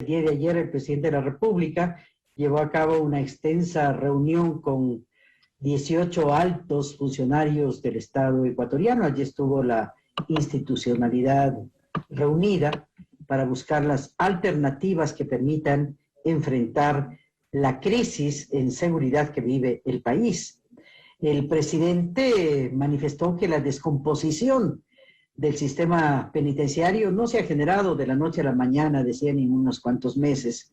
El día de ayer el presidente de la República llevó a cabo una extensa reunión con 18 altos funcionarios del Estado ecuatoriano. Allí estuvo la institucionalidad reunida para buscar las alternativas que permitan enfrentar la crisis en seguridad que vive el país. El presidente manifestó que la descomposición del sistema penitenciario no se ha generado de la noche a la mañana, decían, en unos cuantos meses,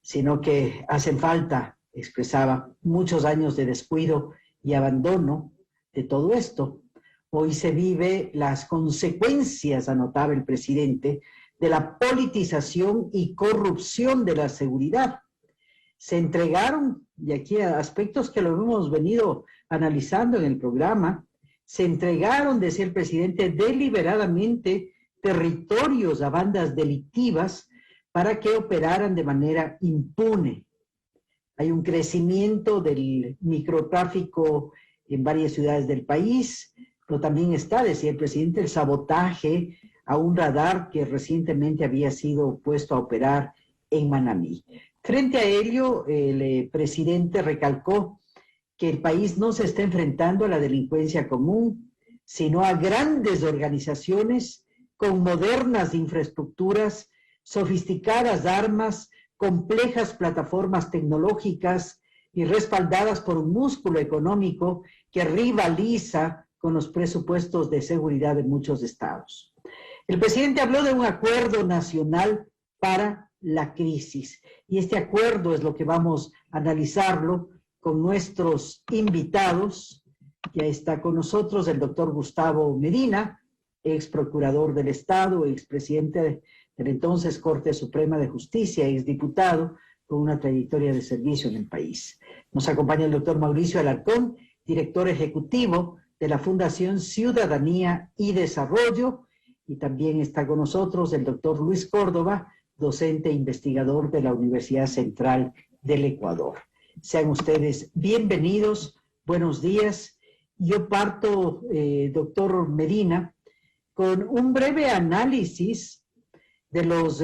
sino que hacen falta, expresaba, muchos años de descuido y abandono de todo esto. Hoy se vive las consecuencias, anotaba el presidente, de la politización y corrupción de la seguridad. Se entregaron, y aquí aspectos que lo hemos venido analizando en el programa, se entregaron, decía el presidente, deliberadamente territorios a bandas delictivas para que operaran de manera impune. Hay un crecimiento del microtráfico en varias ciudades del país, pero también está, decía el presidente, el sabotaje a un radar que recientemente había sido puesto a operar en Manabí. Frente a ello, el presidente recalcó que el país no se está enfrentando a la delincuencia común, sino a grandes organizaciones con modernas infraestructuras, sofisticadas armas, complejas plataformas tecnológicas y respaldadas por un músculo económico que rivaliza con los presupuestos de seguridad de muchos estados. El presidente habló de un acuerdo nacional para la crisis, y este acuerdo es lo que vamos a analizarlo con nuestros invitados. Ya está con nosotros el doctor Gustavo Medina, ex procurador del Estado, ex presidente de la entonces Corte Suprema de Justicia, ex diputado, con una trayectoria de servicio en el país. Nos acompaña el doctor Mauricio Alarcón, director ejecutivo de la Fundación Ciudadanía y Desarrollo, y también está con nosotros el doctor Luis Córdoba, docente e investigador de la Universidad Central del Ecuador. Sean ustedes bienvenidos, buenos días. Yo parto, doctor Medina, con un breve análisis de los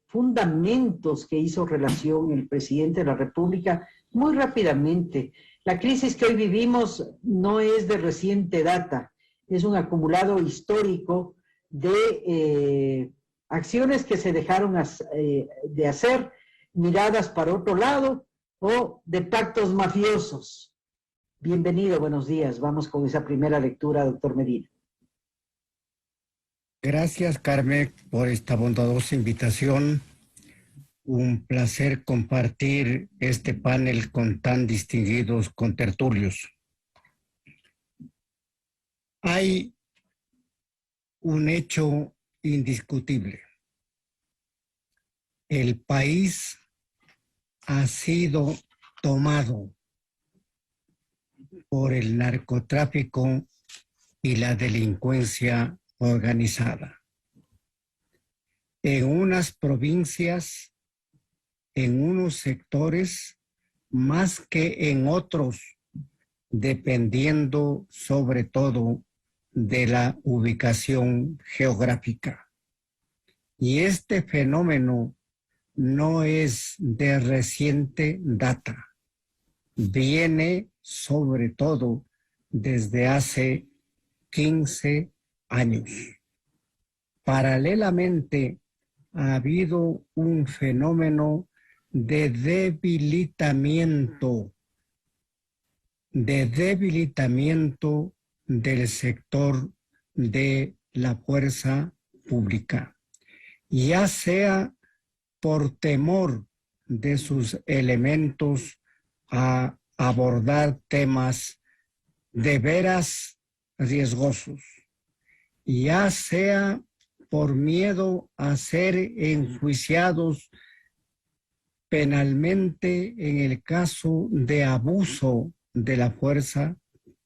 fundamentos que hizo relación el presidente de la República muy rápidamente. La crisis que hoy vivimos no es de reciente data, es un acumulado histórico de acciones que se dejaron de hacer, miradas para otro lado, o de pactos mafiosos. Bienvenido, buenos días. Vamos con esa primera lectura, doctor Medina. Gracias, Carmen, por esta bondadosa invitación. Un placer compartir este panel con tan distinguidos contertulios. Hay un hecho indiscutible. El país ha sido tomado por el narcotráfico y la delincuencia organizada. En unas provincias, en unos sectores, más que en otros, dependiendo sobre todo de la ubicación geográfica. Y este fenómeno no es de reciente data, viene sobre todo desde hace 15 años. Paralelamente, ha habido un fenómeno de debilitamiento del sector de la fuerza pública, ya sea por temor de sus elementos a abordar temas de veras riesgosos, ya sea por miedo a ser enjuiciados penalmente en el caso de abuso de la fuerza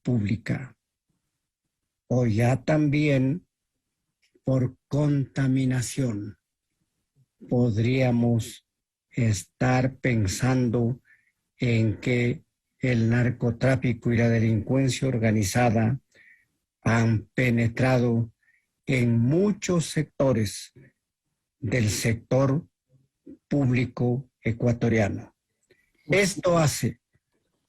pública, o ya también por contaminación. Podríamos estar pensando en que el narcotráfico y la delincuencia organizada han penetrado en muchos sectores del sector público ecuatoriano. Esto hace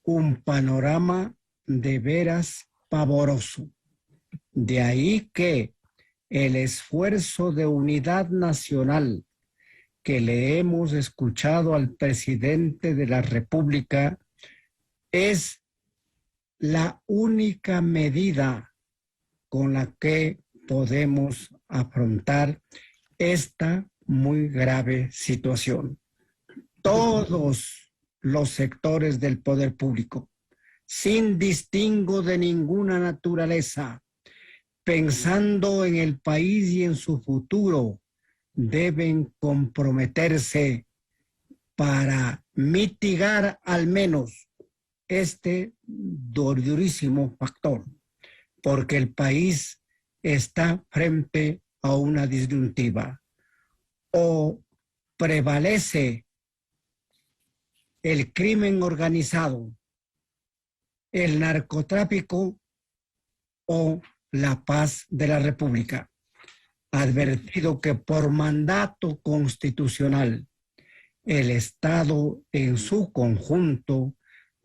un panorama de veras pavoroso. De ahí que el esfuerzo de unidad nacional que le hemos escuchado al presidente de la República es la única medida con la que podemos afrontar esta muy grave situación. Todos los sectores del poder público, sin distingo de ninguna naturaleza, pensando en el país y en su futuro, deben comprometerse para mitigar al menos este durísimo factor, porque el país está frente a una disyuntiva. O prevalece el crimen organizado, el narcotráfico o la paz de la República. Advertido que por mandato constitucional el Estado en su conjunto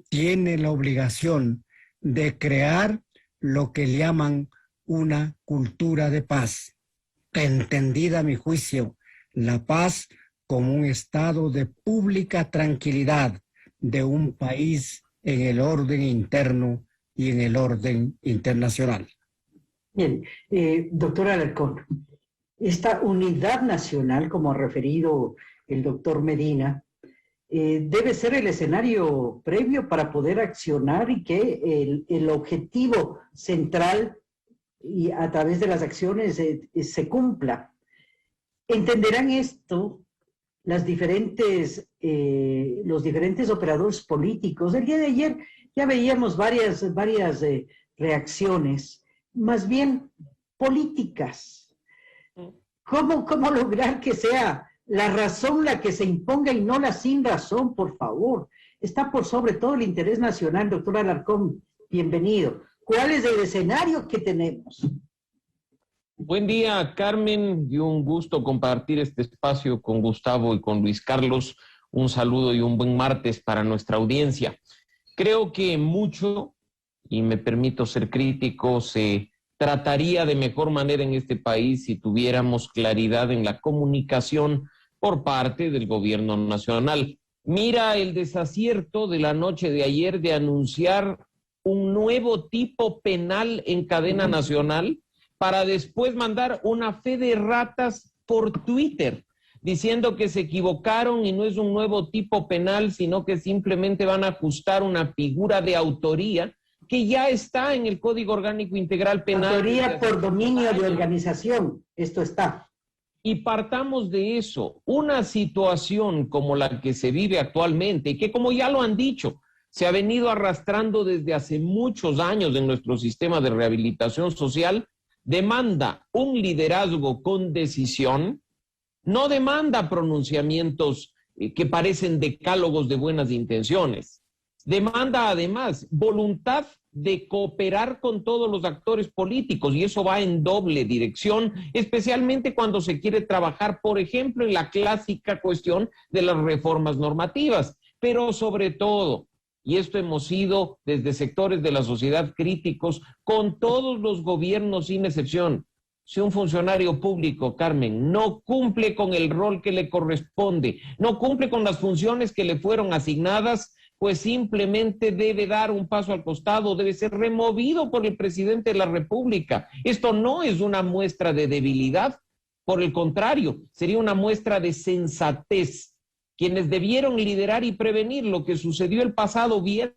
tiene la obligación de crear lo que llaman una cultura de paz, entendida a mi juicio la paz como un estado de pública tranquilidad de un país en el orden interno y en el orden internacional. Bien, doctor Alarcón, esta unidad nacional, como ha referido el doctor Medina, debe ser el escenario previo para poder accionar y que el objetivo central y a través de las acciones se cumpla. ¿Entenderán esto los diferentes operadores políticos? El día de ayer ya veíamos varias reacciones, más bien políticas. ¿Cómo lograr que sea la razón la que se imponga y no la sin razón, por favor? Está por sobre todo el interés nacional. Doctor Alarcón, bienvenido. ¿Cuál es el escenario que tenemos? Buen día, Carmen, y un gusto compartir este espacio con Gustavo y con Luis Carlos. Un saludo y un buen martes para nuestra audiencia. Creo que mucho, y me permito ser crítico, se trataría de mejor manera en este país si tuviéramos claridad en la comunicación por parte del gobierno nacional. Mira el desacierto de la noche de ayer de anunciar un nuevo tipo penal en cadena nacional para después mandar una fe de ratas por Twitter, diciendo que se equivocaron y no es un nuevo tipo penal, sino que simplemente van a ajustar una figura de autoría que ya está en el Código Orgánico Integral Penal. Autoría por dominio de organización, esto está. Y partamos de eso, una situación como la que se vive actualmente, y que como ya lo han dicho, se ha venido arrastrando desde hace muchos años en nuestro sistema de rehabilitación social, demanda un liderazgo con decisión, no demanda pronunciamientos que parecen decálogos de buenas intenciones. Demanda además voluntad de cooperar con todos los actores políticos y eso va en doble dirección, especialmente cuando se quiere trabajar, por ejemplo, en la clásica cuestión de las reformas normativas, pero sobre todo, y esto hemos sido desde sectores de la sociedad críticos con todos los gobiernos sin excepción. Si un funcionario público, Carmen, no cumple con el rol que le corresponde, no cumple con las funciones que le fueron asignadas, pues simplemente debe dar un paso al costado, debe ser removido por el presidente de la República. Esto no es una muestra de debilidad, por el contrario, sería una muestra de sensatez. Quienes debieron liderar y prevenir lo que sucedió el pasado viernes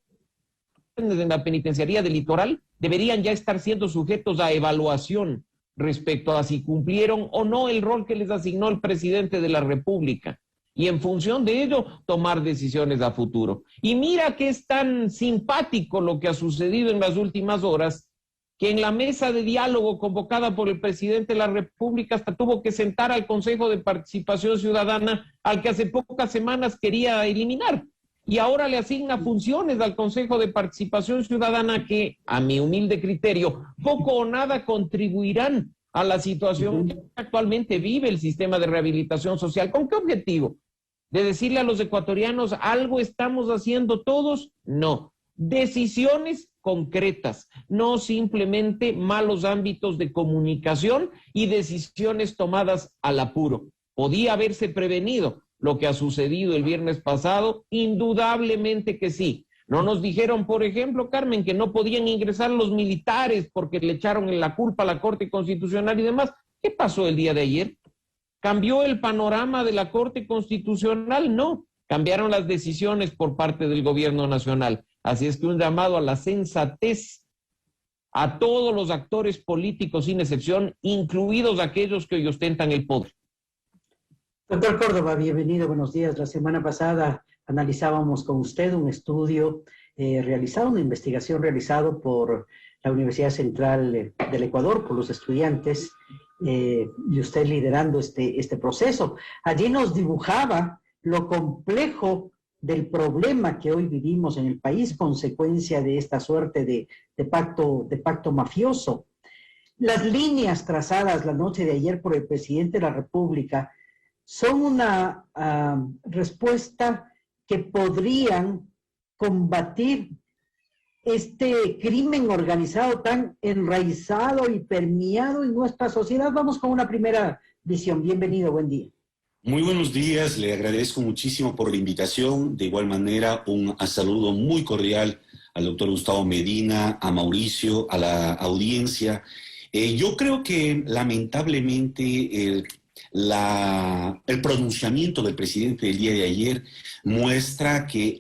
en la penitenciaría del Litoral deberían ya estar siendo sujetos a evaluación respecto a si cumplieron o no el rol que les asignó el presidente de la República. Y en función de ello, tomar decisiones a futuro. Y mira que es tan simpático lo que ha sucedido en las últimas horas, que en la mesa de diálogo convocada por el presidente de la República hasta tuvo que sentar al Consejo de Participación Ciudadana, al que hace pocas semanas quería eliminar. Y ahora le asigna funciones al Consejo de Participación Ciudadana que, a mi humilde criterio, poco o nada contribuirán a la situación que actualmente vive el sistema de rehabilitación social. ¿Con qué objetivo? de decirle a los ecuatorianos, ¿algo estamos haciendo todos? No. Decisiones concretas, no simplemente malos ámbitos de comunicación y decisiones tomadas al apuro. ¿Podía haberse prevenido lo que ha sucedido el viernes pasado? Indudablemente que sí. No nos dijeron, por ejemplo, Carmen, que no podían ingresar los militares porque le echaron la culpa a la Corte Constitucional y demás. ¿Qué pasó el día de ayer? ¿Cambió el panorama de la Corte Constitucional? No. Cambiaron las decisiones por parte del gobierno nacional. Así es que un llamado a la sensatez a todos los actores políticos sin excepción, incluidos aquellos que hoy ostentan el poder. Doctor Córdoba, bienvenido, buenos días. La semana pasada analizábamos con usted un estudio realizado, una investigación realizada por la Universidad Central del Ecuador, por los estudiantes, y usted liderando este proceso. Allí nos dibujaba lo complejo del problema que hoy vivimos en el país, consecuencia de esta suerte de pacto mafioso. Las líneas trazadas la noche de ayer por el presidente de la República son una respuesta que podrían combatir este crimen organizado tan enraizado y permeado en nuestra sociedad. Vamos con una primera visión. Bienvenido, buen día. Muy buenos días, le agradezco muchísimo por la invitación. De igual manera, un saludo muy cordial al doctor Gustavo Medina, a Mauricio, a la audiencia. Yo creo que lamentablemente el pronunciamiento del presidente del día de ayer muestra que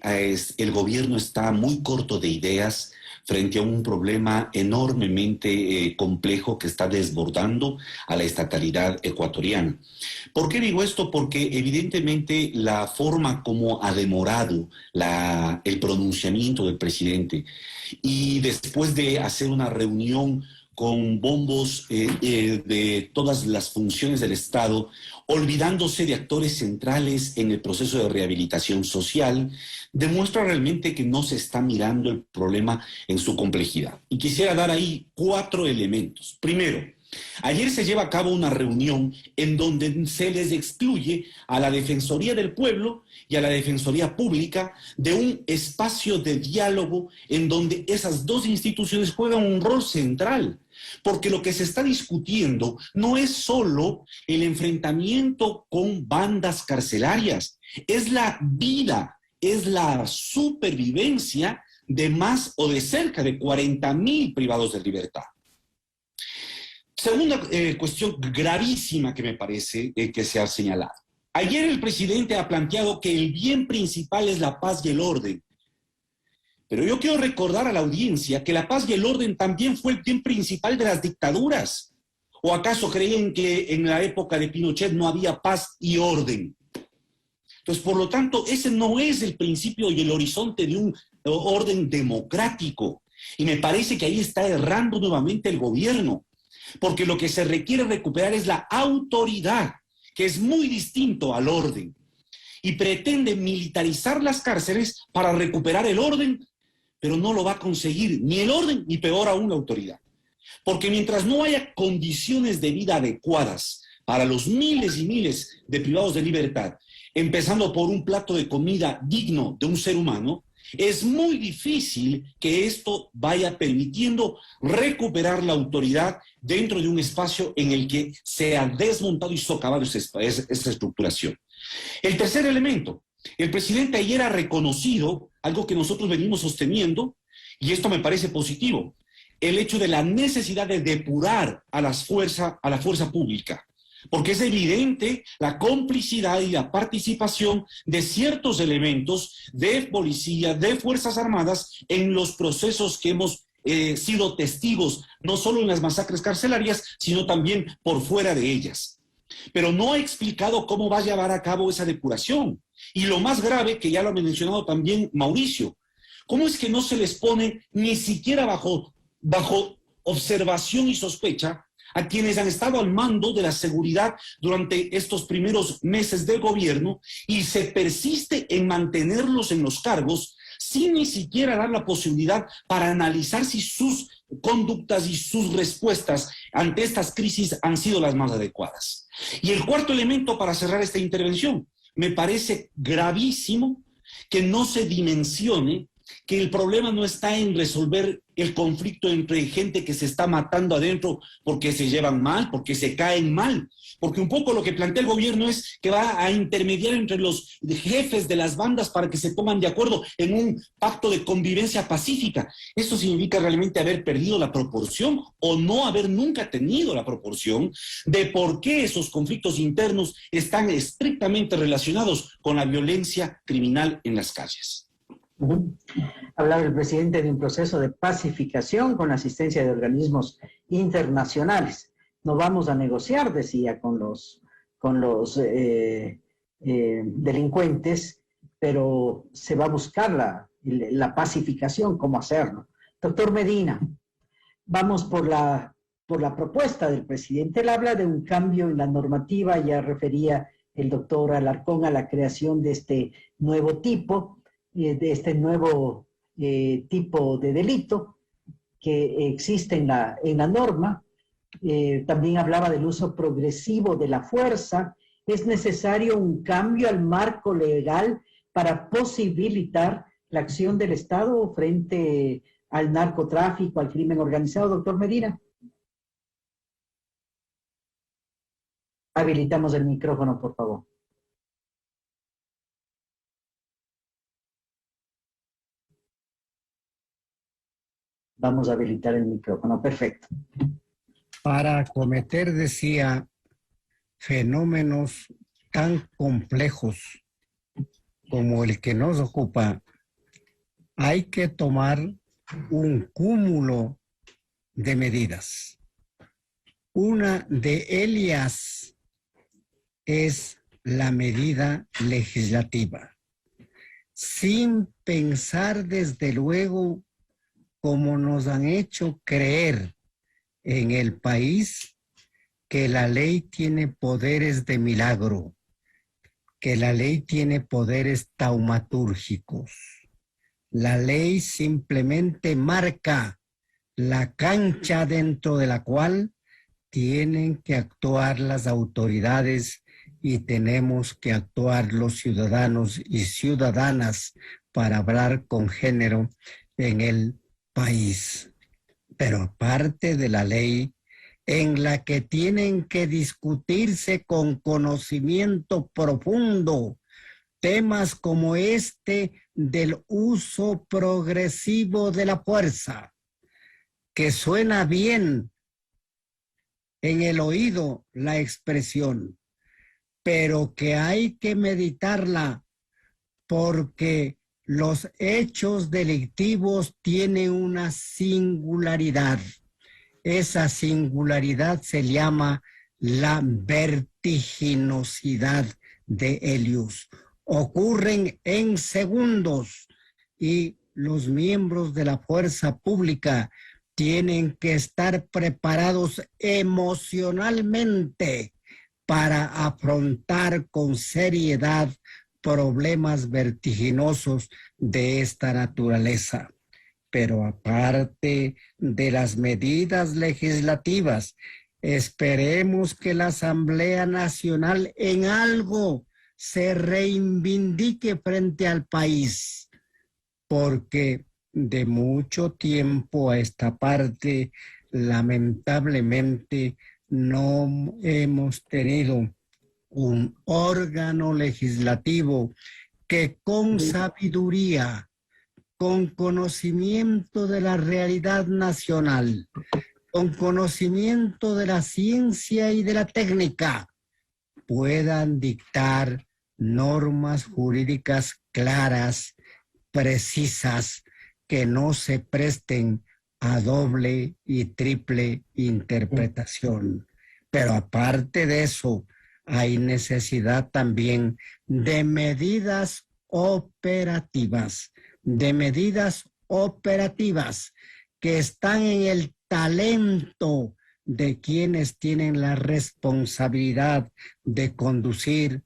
el gobierno está muy corto de ideas frente a un problema enormemente complejo que está desbordando a la estatalidad ecuatoriana. ¿Por qué digo esto? Porque evidentemente la forma como ha demorado el pronunciamiento del presidente y después de hacer una reunión con bombos de todas las funciones del Estado, olvidándose de actores centrales en el proceso de rehabilitación social, demuestra realmente que no se está mirando el problema en su complejidad. Y quisiera dar ahí 4 elementos. Primero, ayer se lleva a cabo una reunión en donde se les excluye a la Defensoría del Pueblo y a la Defensoría Pública de un espacio de diálogo en donde esas dos instituciones juegan un rol central. Porque lo que se está discutiendo no es solo el enfrentamiento con bandas carcelarias, es la vida, es la supervivencia de más o de cerca de 40.000 privados de libertad. Segunda cuestión gravísima que me parece que se ha señalado. Ayer el presidente ha planteado que el bien principal es la paz y el orden. Pero yo quiero recordar a la audiencia que la paz y el orden también fue el bien principal de las dictaduras. ¿O acaso creen que en la época de Pinochet no había paz y orden? Entonces, por lo tanto, ese no es el principio y el horizonte de un orden democrático. Y me parece que ahí está errando nuevamente el gobierno. Porque lo que se requiere recuperar es la autoridad, que es muy distinto al orden. Y pretende militarizar las cárceles para recuperar el orden, pero no lo va a conseguir ni el orden ni peor aún la autoridad. Porque mientras no haya condiciones de vida adecuadas para los miles y miles de privados de libertad, empezando por un plato de comida digno de un ser humano, es muy difícil que esto vaya permitiendo recuperar la autoridad dentro de un espacio en el que se ha desmontado y socavado esa estructuración. El tercer elemento, el presidente ayer ha reconocido algo que nosotros venimos sosteniendo, y esto me parece positivo, el hecho de la necesidad de depurar a la fuerza pública, porque es evidente la complicidad y la participación de ciertos elementos de policía, de Fuerzas Armadas, en los procesos que hemos sido testigos, no solo en las masacres carcelarias, sino también por fuera de ellas. Pero no ha explicado cómo va a llevar a cabo esa depuración. Y lo más grave, que ya lo ha mencionado también Mauricio, ¿cómo es que no se les pone ni siquiera bajo observación y sospecha a quienes han estado al mando de la seguridad durante estos primeros meses de gobierno y se persiste en mantenerlos en los cargos sin ni siquiera dar la posibilidad para analizar si sus conductas y sus respuestas ante estas crisis han sido las más adecuadas? Y el cuarto elemento para cerrar esta intervención, me parece gravísimo que no se dimensione que el problema no está en resolver el conflicto entre gente que se está matando adentro porque se llevan mal, porque se caen mal. Porque un poco lo que plantea el gobierno es que va a intermediar entre los jefes de las bandas para que se pongan de acuerdo en un pacto de convivencia pacífica. Eso significa realmente haber perdido la proporción o no haber nunca tenido la proporción de por qué esos conflictos internos están estrictamente relacionados con la violencia criminal en las calles. Hablaba el presidente de un proceso de pacificación con la asistencia de organismos internacionales. No vamos a negociar, decía, con los delincuentes, pero se va a buscar la pacificación, cómo hacerlo. Doctor Medina, vamos por la propuesta del presidente. Él habla de un cambio en la normativa, ya refería el doctor Alarcón a la creación de este nuevo tipo de delito que existe en la norma. También hablaba del uso progresivo de la fuerza. Es necesario un cambio al marco legal para posibilitar la acción del Estado frente al narcotráfico, al crimen organizado. Doctor Medina. Habilitamos el micrófono, por favor. Vamos a habilitar el micrófono. Perfecto. Para acometer, decía, fenómenos tan complejos como el que nos ocupa, hay que tomar un cúmulo de medidas. Una de ellas es la medida legislativa, sin pensar desde luego, como nos han hecho creer en el país, que la ley tiene poderes de milagro, que la ley tiene poderes taumatúrgicos. La ley simplemente marca la cancha dentro de la cual tienen que actuar las autoridades y tenemos que actuar los ciudadanos y ciudadanas para hablar con género en el país. Pero aparte de la ley, en la que tienen que discutirse con conocimiento profundo temas como este del uso progresivo de la fuerza, que suena bien en el oído la expresión, pero que hay que meditarla porque los hechos delictivos tienen una singularidad. Esa singularidad se llama la vertiginosidad de Helios. Ocurren en segundos y los miembros de la fuerza pública tienen que estar preparados emocionalmente para afrontar con seriedad problemas vertiginosos de esta naturaleza. Pero aparte de las medidas legislativas, esperemos que la Asamblea Nacional en algo se reivindique frente al país, porque de mucho tiempo a esta parte, lamentablemente, no hemos tenido un órgano legislativo que con sabiduría, con conocimiento de la realidad nacional, con conocimiento de la ciencia y de la técnica, puedan dictar normas jurídicas claras, precisas, que no se presten a doble y triple interpretación. Pero aparte de eso, hay necesidad también de medidas operativas, que están en el talento de quienes tienen la responsabilidad de conducir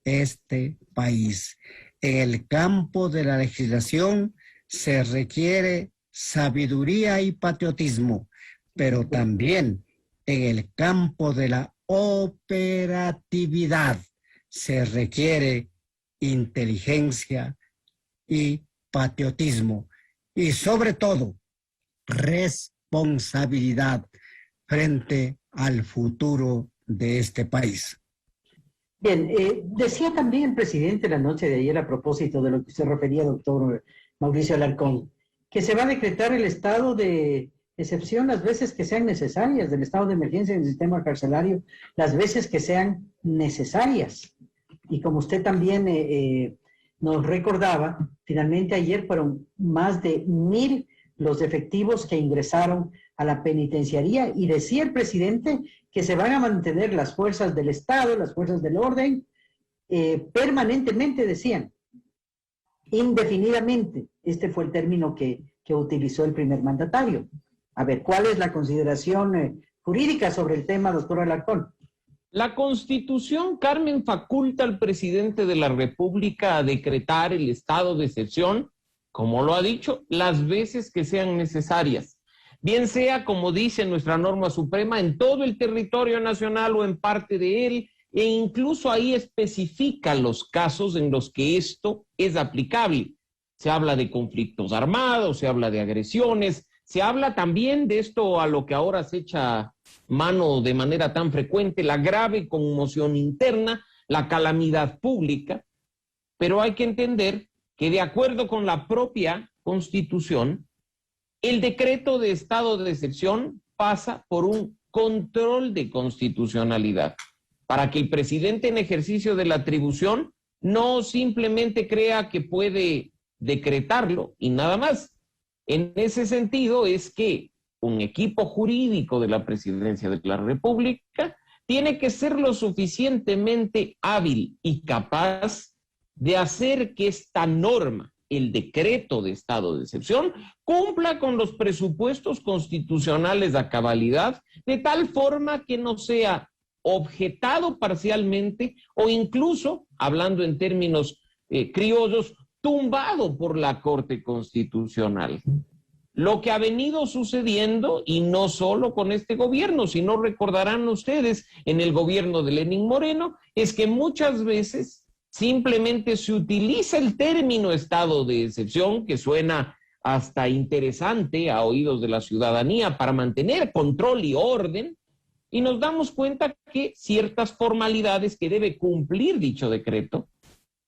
este país. En el campo de la legislación se requiere sabiduría y patriotismo, pero también en el campo de la operatividad se requiere inteligencia y patriotismo. Y sobre todo, responsabilidad frente al futuro de este país. Bien, decía también el presidente la noche de ayer a propósito de lo que usted refería, doctor Mauricio Alarcón, que se va a decretar el estado de excepción las veces que sean necesarias, del estado de emergencia en el sistema carcelario, las veces que sean necesarias. Y como usted también nos recordaba, finalmente ayer fueron más de 1,000 los efectivos que ingresaron a la penitenciaría, y decía el presidente que se van a mantener las fuerzas del Estado, las fuerzas del orden, permanentemente, decían, indefinidamente. Este fue el término que utilizó el primer mandatario. A ver, ¿cuál es la consideración jurídica sobre el tema, doctor Alarcón? La Constitución, Carmen, faculta al presidente de la República a decretar el estado de excepción, como lo ha dicho, las veces que sean necesarias. Bien sea, como dice nuestra norma suprema, en todo el territorio nacional o en parte de él, e incluso ahí especifica los casos en los que esto es aplicable. Se habla de conflictos armados, se habla de agresiones, se habla también de esto a lo que ahora se echa mano de manera tan frecuente, la grave conmoción interna, la calamidad pública, pero hay que entender que de acuerdo con la propia Constitución, el decreto de estado de excepción pasa por un control de constitucionalidad, para que el presidente en ejercicio de la atribución no simplemente crea que puede decretarlo y nada más. En ese sentido es que un equipo jurídico de la Presidencia de la República tiene que ser lo suficientemente hábil y capaz de hacer que esta norma, el decreto de estado de excepción, cumpla con los presupuestos constitucionales a cabalidad, de tal forma que no sea objetado parcialmente o incluso, hablando en términos criollos, tumbado por la Corte Constitucional. Lo que ha venido sucediendo, y no solo con este gobierno, sino recordarán ustedes en el gobierno de Lenín Moreno, es que muchas veces simplemente se utiliza el término estado de excepción, que suena hasta interesante a oídos de la ciudadanía, para mantener control y orden, y nos damos cuenta que ciertas formalidades que debe cumplir dicho decreto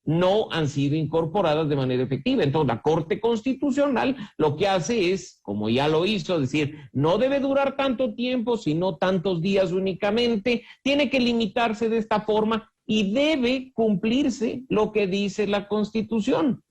no han sido incorporadas de manera efectiva. Entonces, la Corte Constitucional lo que hace es, como ya lo hizo, decir, no debe durar tanto tiempo, sino tantos días únicamente, tiene que limitarse de esta forma y debe cumplirse lo que dice la Constitución.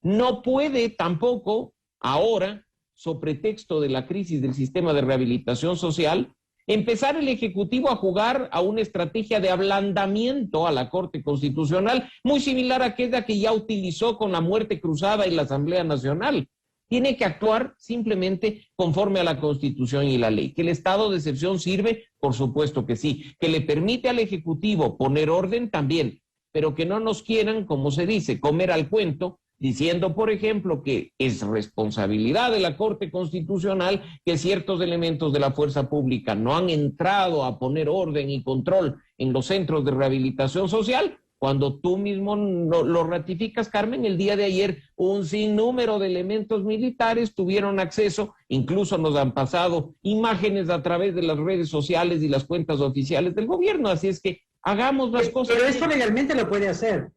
No puede tampoco ahora, sobre pretexto de la crisis del sistema de rehabilitación social, empezar el Ejecutivo a jugar a una estrategia de ablandamiento a la Corte Constitucional, muy similar a aquella que ya utilizó con la muerte cruzada y la Asamblea Nacional. Tiene que actuar simplemente conforme a la Constitución y la ley. ¿Que el estado de excepción sirve? Por supuesto que sí. ¿Que le permite al Ejecutivo poner orden? También. Pero que no nos quieran, como se dice, comer al cuento, diciendo, por ejemplo, que es responsabilidad de la Corte Constitucional que ciertos elementos de la fuerza pública no han entrado a poner orden y control en los centros de rehabilitación social, cuando tú mismo lo ratificas, Carmen. El día de ayer un sinnúmero de elementos militares tuvieron acceso, incluso nos han pasado imágenes a través de las redes sociales y las cuentas oficiales del gobierno, así es que hagamos las cosas. Pero esto legalmente lo puede hacer.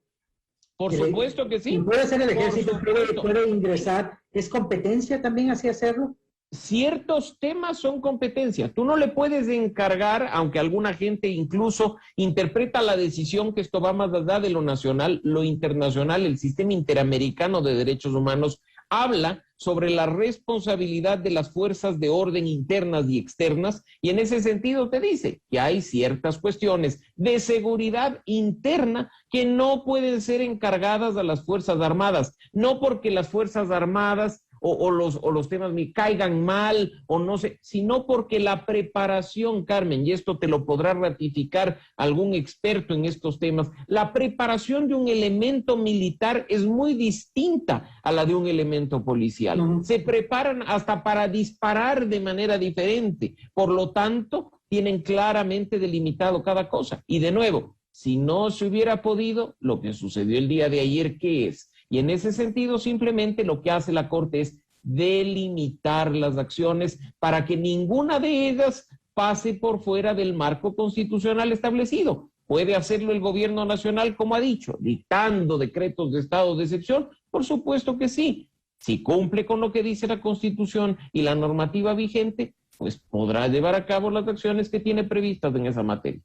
Por supuesto que sí. Y puede ser el ejército, puede ingresar. ¿Es competencia también así hacerlo? Ciertos temas son competencia. Tú no le puedes encargar, aunque alguna gente incluso interpreta la decisión que esto va más allá de lo nacional, lo internacional. El sistema interamericano de derechos humanos habla sobre la responsabilidad de las fuerzas de orden internas y externas, y en ese sentido te dice que hay ciertas cuestiones de seguridad interna que no pueden ser encargadas a las Fuerzas Armadas, no porque las Fuerzas Armadas o los temas me caigan mal o no sé, sino porque la preparación, Carmen, y esto te lo podrá ratificar algún experto en estos temas, la preparación de un elemento militar es muy distinta a la de un elemento policial. Se preparan hasta para disparar de manera diferente, por lo tanto, tienen claramente delimitado cada cosa. Y de nuevo, Si no se hubiera podido, lo que sucedió el día de ayer, ¿qué es? Y en ese sentido, simplemente lo que hace la Corte es delimitar las acciones para que ninguna de ellas pase por fuera del marco constitucional establecido. ¿Puede hacerlo el gobierno nacional, como ha dicho, dictando decretos de estado de excepción? Por supuesto que sí. Si cumple con lo que dice la Constitución y la normativa vigente, pues podrá llevar a cabo las acciones que tiene previstas en esa materia.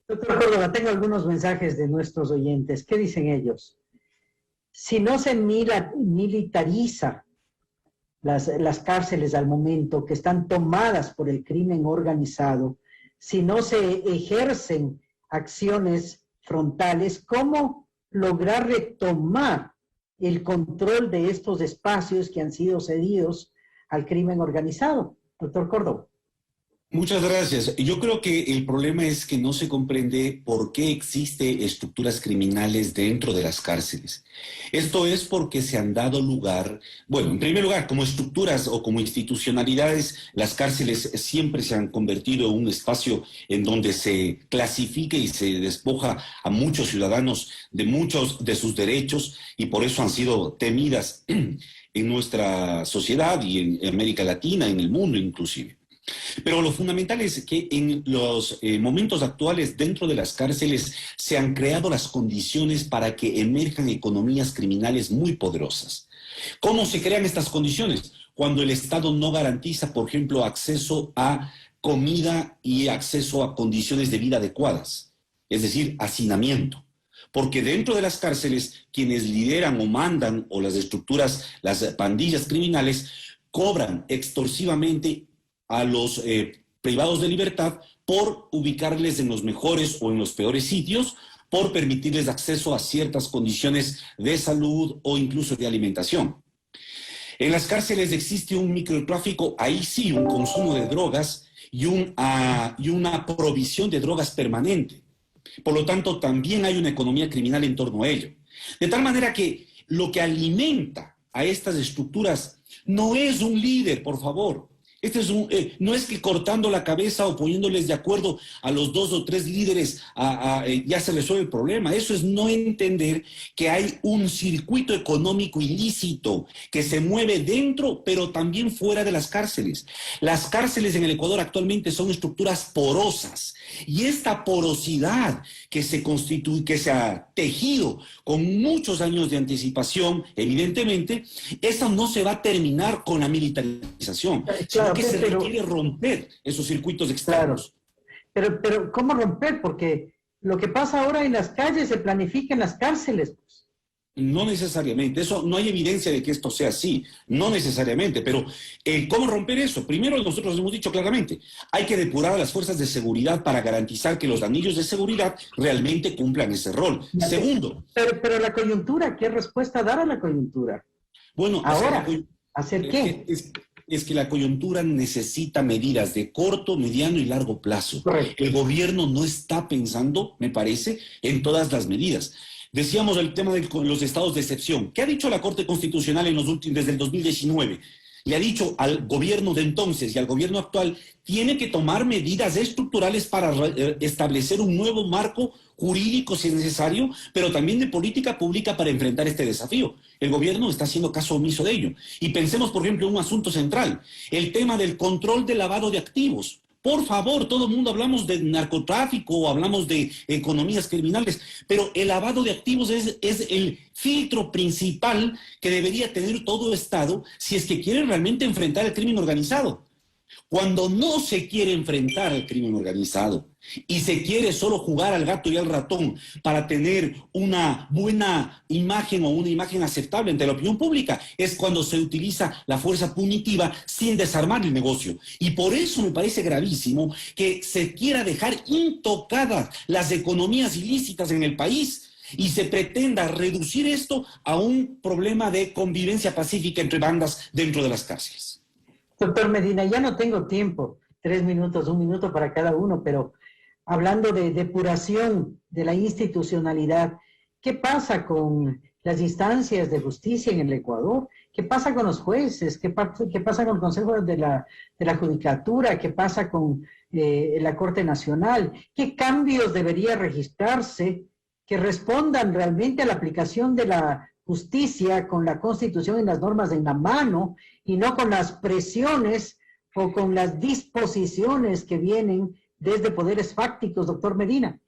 Doctor Córdoba, tengo algunos mensajes de nuestros oyentes. ¿Qué dicen ellos? Si no se militariza las cárceles al momento, que están tomadas por el crimen organizado, si no se ejercen acciones frontales, ¿cómo lograr retomar el control de estos espacios que han sido cedidos al crimen organizado? Doctor Córdoba. Muchas gracias. Yo creo que el problema es que no se comprende por qué existen estructuras criminales dentro de las cárceles. Esto es porque se han dado lugar, bueno, en primer lugar, como estructuras o como institucionalidades, las cárceles siempre se han convertido en un espacio en donde se clasifica y se despoja a muchos ciudadanos de muchos de sus derechos, y por eso han sido temidas en nuestra sociedad y en América Latina, en el mundo inclusive. Pero lo fundamental es que en los momentos actuales dentro de las cárceles se han creado las condiciones para que emerjan economías criminales muy poderosas. ¿Cómo se crean estas condiciones? Cuando el Estado no garantiza, por ejemplo, acceso a comida y acceso a condiciones de vida adecuadas, es decir, hacinamiento. Porque dentro de las cárceles, quienes lideran o mandan, o las estructuras, las pandillas criminales, cobran extorsivamente a los privados de libertad por ubicarles en los mejores o en los peores sitios, por permitirles acceso a ciertas condiciones de salud o incluso de alimentación. En las cárceles existe un microtráfico, ahí sí, un consumo de drogas y una provisión de drogas permanente. Por lo tanto, también hay una economía criminal en torno a ello. De tal manera que lo que alimenta a estas estructuras no es un líder, por favor. No es que cortando la cabeza o poniéndoles de acuerdo a los 2 o 3 líderes ya se resuelve el problema. Eso es no entender que hay un circuito económico ilícito que se mueve dentro, pero también fuera de las cárceles. Las cárceles en el Ecuador actualmente son estructuras porosas, y esta porosidad que se constituye, que se ha tejido con muchos años de anticipación, evidentemente, eso no se va a terminar con la militarización. Claro, que se requiere romper esos circuitos externos. Claro. Pero ¿cómo romper? Porque lo que pasa ahora en las calles se planifica en las cárceles. Pues. No necesariamente, eso no hay evidencia de que esto sea así, no necesariamente, pero ¿cómo romper eso? Primero, nosotros hemos dicho claramente, hay que depurar a las fuerzas de seguridad para garantizar que los anillos de seguridad realmente cumplan ese rol. Segundo. Pero la coyuntura, ¿qué respuesta dar a la coyuntura? Bueno, ahora, ¿hacer qué? Es que la coyuntura necesita medidas de corto, mediano y largo plazo. Correcto. El gobierno no está pensando, me parece, en todas las medidas. Decíamos el tema de los estados de excepción. ¿Qué ha dicho la Corte Constitucional desde el 2019? Le ha dicho al gobierno de entonces y al gobierno actual, tiene que tomar medidas estructurales para establecer un nuevo marco jurídico si es necesario, pero también de política pública para enfrentar este desafío. El gobierno está haciendo caso omiso de ello. Y pensemos, por ejemplo, en un asunto central, el tema del control del lavado de activos. Por favor, todo el mundo hablamos de narcotráfico o hablamos de economías criminales, pero el lavado de activos es el filtro principal que debería tener todo Estado si es que quiere realmente enfrentar el crimen organizado. Cuando no se quiere enfrentar al crimen organizado y se quiere solo jugar al gato y al ratón para tener una buena imagen o una imagen aceptable ante la opinión pública, es cuando se utiliza la fuerza punitiva sin desarmar el negocio. Y por eso me parece gravísimo que se quiera dejar intocadas las economías ilícitas en el país y se pretenda reducir esto a un problema de convivencia pacífica entre bandas dentro de las cárceles. Doctor Medina, ya no tengo tiempo, 3 minutos, 1 minuto para cada uno, pero hablando de depuración de la institucionalidad, ¿qué pasa con las instancias de justicia en el Ecuador? ¿Qué pasa con los jueces? ¿Qué pasa con el Consejo de la Judicatura? ¿Qué pasa con la Corte Nacional? ¿Qué cambios debería registrarse que respondan realmente a la aplicación de la justicia con la Constitución y las normas en la mano y no con las presiones o con las disposiciones que vienen desde poderes fácticos, doctor Medina?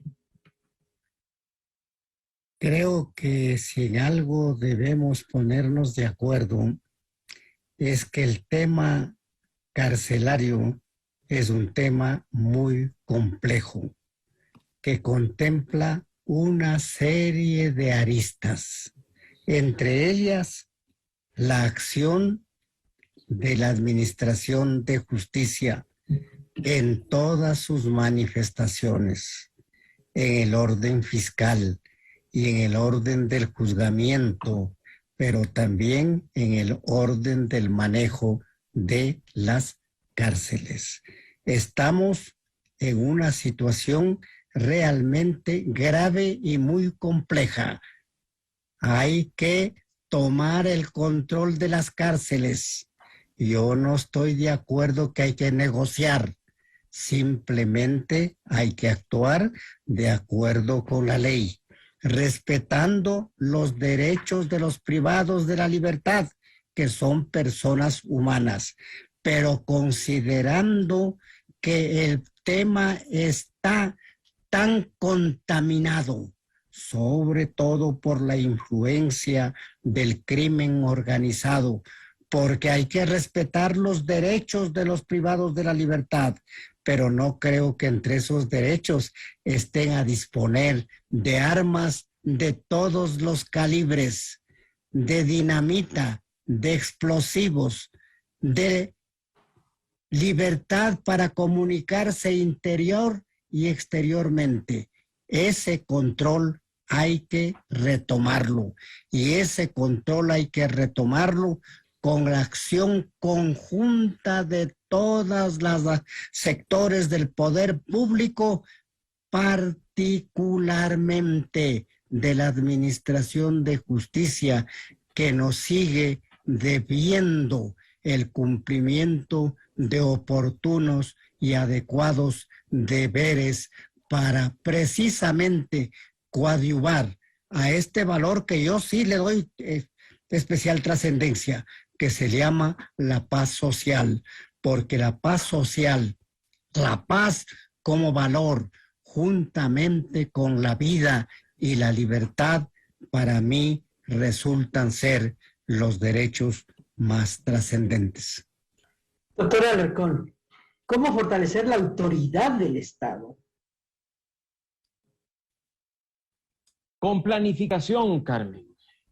Creo que si en algo debemos ponernos de acuerdo es que el tema carcelario es un tema muy complejo que contempla una serie de aristas, entre ellas la acción de la Administración de Justicia en todas sus manifestaciones, en el orden fiscal y en el orden del juzgamiento, pero también en el orden del manejo de las cárceles. Estamos en una situación realmente grave y muy compleja. Hay que tomar el control de las cárceles. Yo no estoy de acuerdo que hay que negociar. Simplemente hay que actuar de acuerdo con la ley, respetando los derechos de los privados de la libertad, que son personas humanas, pero considerando que el tema está tan contaminado, sobre todo por la influencia del crimen organizado, porque hay que respetar los derechos de los privados de la libertad, pero no creo que entre esos derechos estén a disponer de armas de todos los calibres, de dinamita, de explosivos, de libertad para comunicarse interior y exteriormente. Ese control hay que retomarlo, y ese control hay que retomarlo con la acción conjunta de todos los sectores del poder público, particularmente de la Administración de Justicia, que nos sigue debiendo el cumplimiento de oportunos y adecuados deberes para precisamente coadyuvar a este valor que yo sí le doy especial trascendencia, que se llama la paz social, porque la paz social, la paz como valor, juntamente con la vida y la libertad, para mí resultan ser los derechos más trascendentes. Doctor Alarcón, ¿cómo fortalecer la autoridad del Estado? Con planificación, Carmen,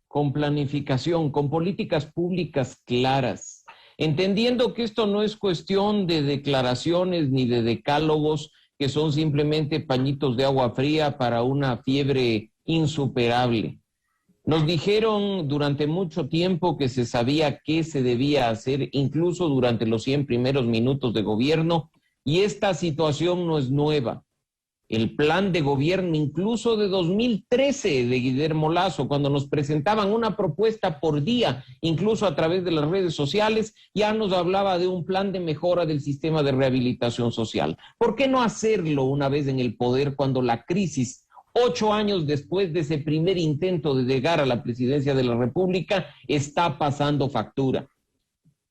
con planificación, con políticas públicas claras, entendiendo que esto no es cuestión de declaraciones ni de decálogos que son simplemente pañitos de agua fría para una fiebre insuperable. Nos dijeron durante mucho tiempo que se sabía qué se debía hacer, incluso durante los 100 primeros minutos de gobierno, y esta situación no es nueva. El plan de gobierno incluso de 2013 de Guillermo Lasso, cuando nos presentaban una propuesta por día, incluso a través de las redes sociales, ya nos hablaba de un plan de mejora del sistema de rehabilitación social. ¿Por qué no hacerlo una vez en el poder cuando la crisis, 8 años después de ese primer intento de llegar a la presidencia de la República, está pasando factura?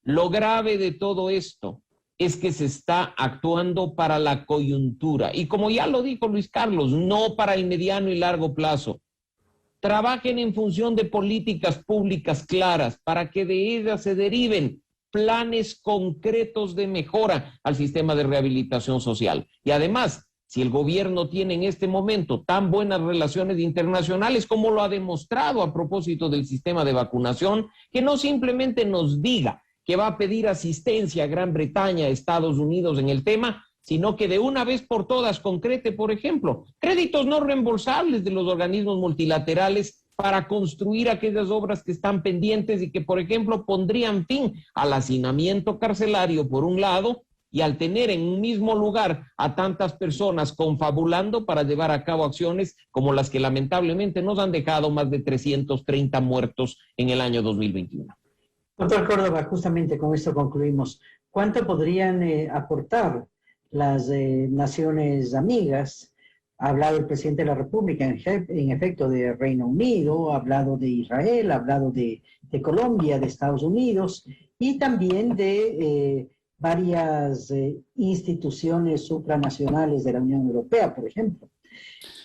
Lo grave de todo esto es que se está actuando para la coyuntura. Y como ya lo dijo Luis Carlos, no para el mediano y largo plazo. Trabajen en función de políticas públicas claras para que de ellas se deriven planes concretos de mejora al sistema de rehabilitación social. Y además, si el gobierno tiene en este momento tan buenas relaciones internacionales como lo ha demostrado a propósito del sistema de vacunación, que no simplemente nos diga que va a pedir asistencia a Gran Bretaña, a Estados Unidos en el tema, sino que de una vez por todas concrete, por ejemplo, créditos no reembolsables de los organismos multilaterales para construir aquellas obras que están pendientes y que, por ejemplo, pondrían fin al hacinamiento carcelario, por un lado, y al tener en un mismo lugar a tantas personas confabulando para llevar a cabo acciones como las que lamentablemente nos han dejado más de 330 muertos en el año 2021. Doctor Córdoba, justamente con esto concluimos. ¿Cuánto podrían aportar las naciones amigas? Ha hablado el presidente de la República, en efecto, de Reino Unido, ha hablado de Israel, ha hablado de Colombia, de Estados Unidos y también de varias instituciones supranacionales de la Unión Europea, por ejemplo.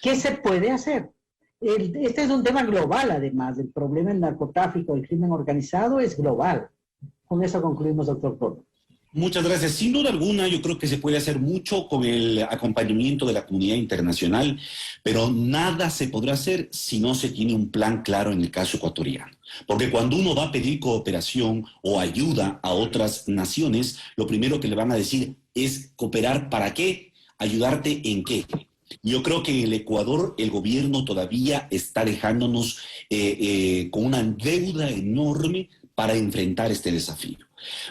¿Qué se puede hacer? Este es un tema global, además. El problema del narcotráfico, el crimen organizado es global. Con eso concluimos, doctor Córdoba. Muchas gracias. Sin duda alguna, yo creo que se puede hacer mucho con el acompañamiento de la comunidad internacional, pero nada se podrá hacer si no se tiene un plan claro en el caso ecuatoriano. Porque cuando uno va a pedir cooperación o ayuda a otras naciones, lo primero que le van a decir es cooperar ¿para qué? ¿Ayudarte en qué? Yo creo que en el Ecuador el gobierno todavía está dejándonos con una deuda enorme para enfrentar este desafío.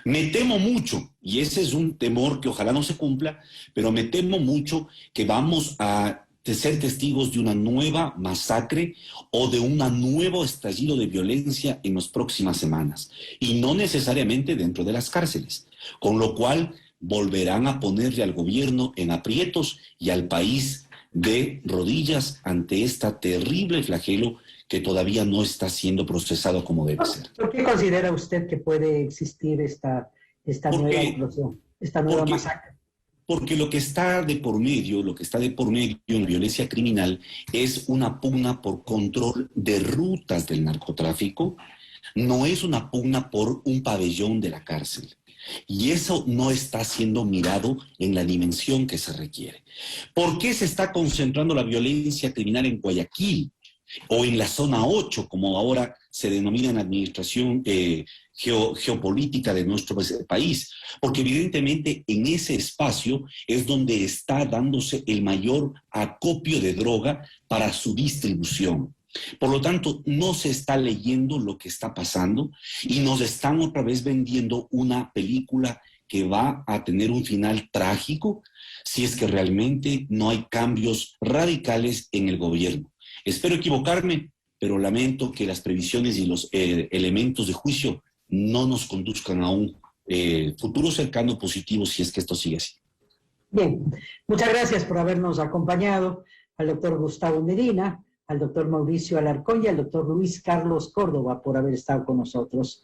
Me temo mucho, y ese es un temor que ojalá no se cumpla, pero me temo mucho que vamos a ser testigos de una nueva masacre o de un nuevo estallido de violencia en las próximas semanas, y no necesariamente dentro de las cárceles, con lo cual volverán a ponerle al gobierno en aprietos y al país de rodillas ante esta terrible flagelo que todavía no está siendo procesado como debe ser. ¿Por qué considera usted que puede existir esta nueva explosión, esta nueva masacre? Porque lo que está de por medio en la violencia criminal es una pugna por control de rutas del narcotráfico, no es una pugna por un pabellón de la cárcel. Y eso no está siendo mirado en la dimensión que se requiere. ¿Por qué se está concentrando la violencia criminal en Guayaquil o en la zona 8, como ahora se denomina en la administración geopolítica de nuestro país? Porque evidentemente en ese espacio es donde está dándose el mayor acopio de droga para su distribución. Por lo tanto, no se está leyendo lo que está pasando y nos están otra vez vendiendo una película que va a tener un final trágico si es que realmente no hay cambios radicales en el gobierno. Espero equivocarme, pero lamento que las previsiones y los elementos de juicio no nos conduzcan a un futuro cercano positivo si es que esto sigue así. Bien, muchas gracias por habernos acompañado, al doctor Gustavo Medina, al doctor Mauricio Alarcón y al doctor Luis Carlos Córdoba por haber estado con nosotros